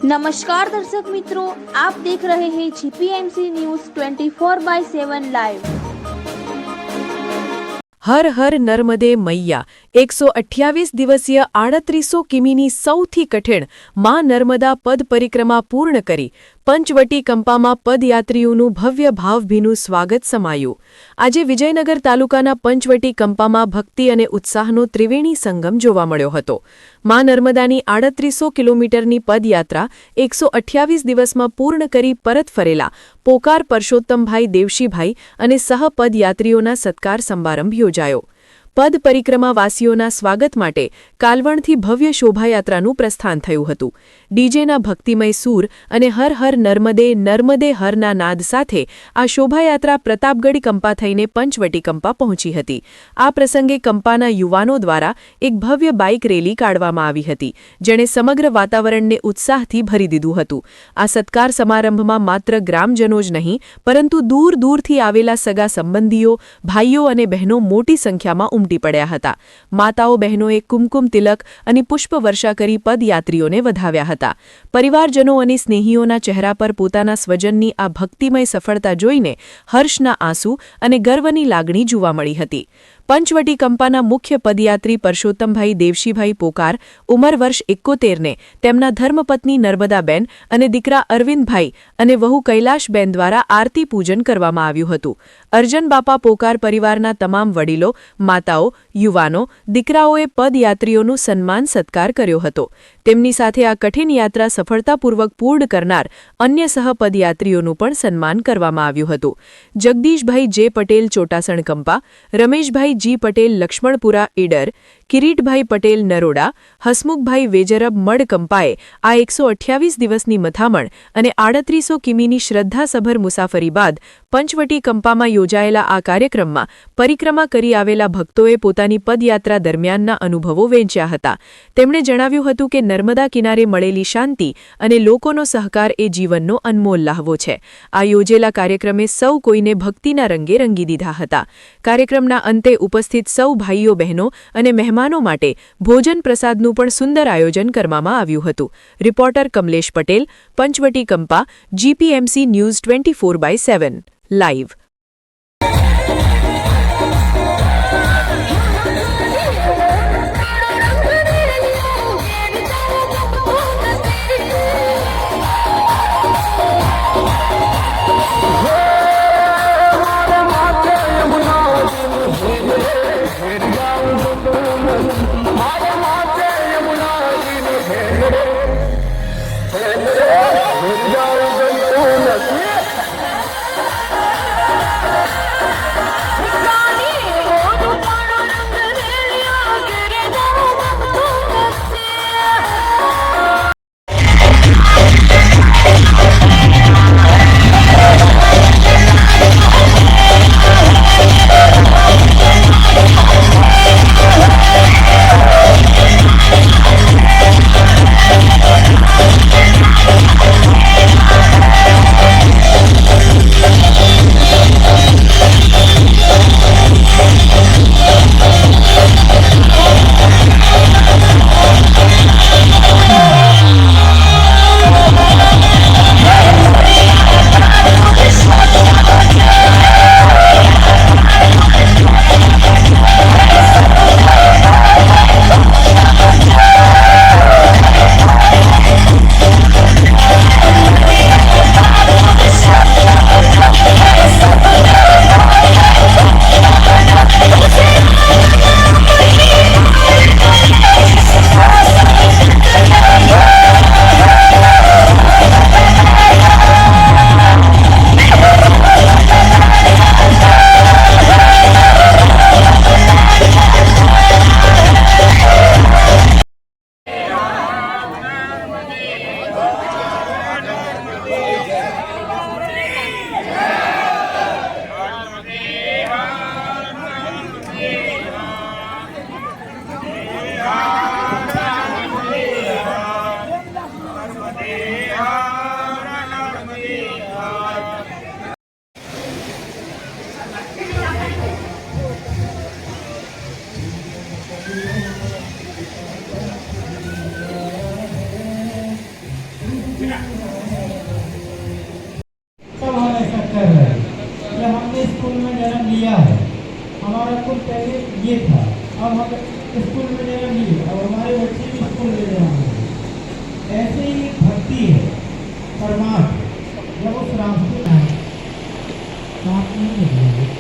नमस्कार दर्शक मित्रों, आप देख रहे हैं जीपीएमसी न्यूज़ 24/7 लाइव। હર હર નર્મદે મૈયા 128 દિવસીય 3800 કિમીની સૌથી કઠિન માં નર્મદા પદ પરિક્રમા પૂર્ણ કરી પંચવટી કંપામાં પદયાત્રીઓનું ભવ્ય ભાવભીનું સ્વાગત સમાયું। આજે વિજયનગર તાલુકાના પંચવટી કંપામાં ભક્તિ અને ઉત્સાહનો ત્રિવેણી સંગમ જોવા મળ્યો હતો। માં નર્મદાની 3800 કિલોમીટરની પદયાત્રા 128 દિવસમાં પૂર્ણ કરી પરત ફરેલા પોકાર પરસોત્તમભાઈ દેવશીભાઈ અને સહપદયાત્રીઓના સત્કાર સમારંભ યોજાયો। પદ પરિક્રમાવાસીઓના સ્વાગત માટે કાલવણથી ભવ્ય શોભાયાત્રાનું પ્રસ્થાન થયું હતું। ડીજેના ભક્તિમય સૂર અને હર હર નર્મદે નર્મદે હરના નાદ સાથે આ શોભાયાત્રા પ્રતાપગઢ કંપા થઈને પંચવટી કંપા પહોંચી હતી। આ પ્રસંગે કંપાના યુવાનો દ્વારા એક ભવ્ય બાઇક રેલી કાઢવામાં આવી હતી, જેણે સમગ્ર વાતાવરણને ઉત્સાહથી ભરી દીધું હતું। આ સત્કાર સમારંભમાં માત્ર ગ્રામજનો જ નહીં, પરંતુ દૂર દૂરથી આવેલા સગા સંબંધીઓ, ભાઈઓ અને બહેનો મોટી સંખ્યામાં ઉમટી પડ્યા હતા। માતાઓ બહેનોએ કુમકુમ તિલક અને પુષ્પવર્ષા કરી પદયાત્રીઓને વધાવ્યા હતા। પરિવારજનો અને સ્નેહીઓના ચહેરા પર પોતાના સ્વજનની આ ભક્તિમય સફળતા જોઈને હર્ષના આંસુ અને ગર્વની લાગણી જોવા મળી હતી। પંચવટી કંપાના મુખ્ય પદયાત્રી પરસોત્તમભાઈ દેવશીભાઈ પોકાર ઉંમર વર્ષ 71 ને તેમના ધર્મપત્ની નર્મદાબેન અને દીકરા અરવિંદભાઈ અને વહુ કૈલાશબેન દ્વારા આરતી પૂજન કરવામાં આવ્યું હતું। અર્જન બાપા પોકાર પરિવારના તમામ વડીલો, માતાઓ, યુવાનો, દીકરાઓએ પદયાત્રીઓનું સન્માન સત્કાર કર્યો હતો। તેમની સાથે આ કઠિન યાત્રા સફળતાપૂર્વક પૂર્ણ કરનાર અન્ય સહપદયાત્રીઓનું પણ સન્માન કરવામાં આવ્યું હતું। જગદીશભાઈ જે પટેલ ચોટાસણ કંપા, રમેશભાઈ જી પટેલ લક્ષ્મણપુરા ઈડર, કિરીટભાઈ પટેલ નરોડા, હસમુખભાઈ વેજરબ મડ કંપાએ આ 128 દિવસની મથામણ અને 3800 કિમીની શ્રદ્ધાસભર મુસાફરી બાદ પંચવટી કંપામાં યોજાયેલા આ કાર્યક્રમમાં પરિક્રમા કરી આવેલા ભક્તોએ પોતાની પદયાત્રા દરમિયાનના અનુભવો વહેંચ્યા હતા। તેમણે જણાવ્યું હતું કે નર્મદા કિનારે મળેલી શાંતિ અને લોકોનો સહકાર એ જીવનનો અનમોલ લહાવો છે। આ યોજેલા કાર્યક્રમે સૌ કોઈને ભક્તિના રંગે રંગી દીધા હતા। કાર્યક્રમના અંતે ઉપસ્થિત સૌ ભાઈઓ બહેનો અને મહેમાનો માટે ભોજન પ્રસાદનું પણ સુંદર આયોજન કરવામાં આવ્યું હતું। Reporter Kamlesh Patel, Panchavati Kampa, GPMC news 24/7 live.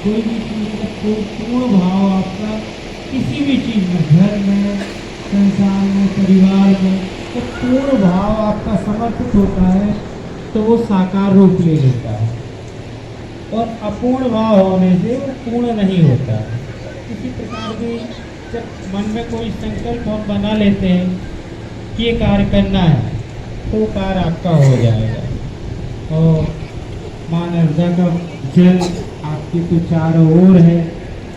कोई भी चीज़ का पूर्ण भाव आपका किसी भी चीज़ में, घर में, संसार में, परिवार में, तो पूर्ण भाव आपका समर्पित होता है तो वो साकार रूप ले लेता है। और अपूर्ण भाव होने से वो पूर्ण नहीं होता है। इसी प्रकार से जब मन में कोई संकल्प हम बना लेते हैं कि ये कार्य करना है तो कार्य आपका हो जाएगा। और माँ नर्मदा का जल आपकी तो चारों ओर है।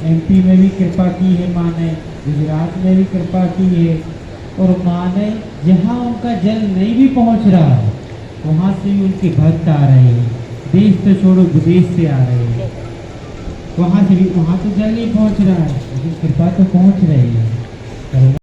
एमपी में भी कृपा की है माँ ने, गुजरात में भी कृपा की है। और माँ ने जहाँ उनका जल नहीं भी पहुँच रहा है वहाँ से भी उनके भक्त आ रहे हैं। देश तो छोड़ो, विदेश से आ रहे हैं। वहाँ से भी, वहाँ तो जल नहीं पहुँच रहा है लेकिन कृपा तो पहुँच रही है।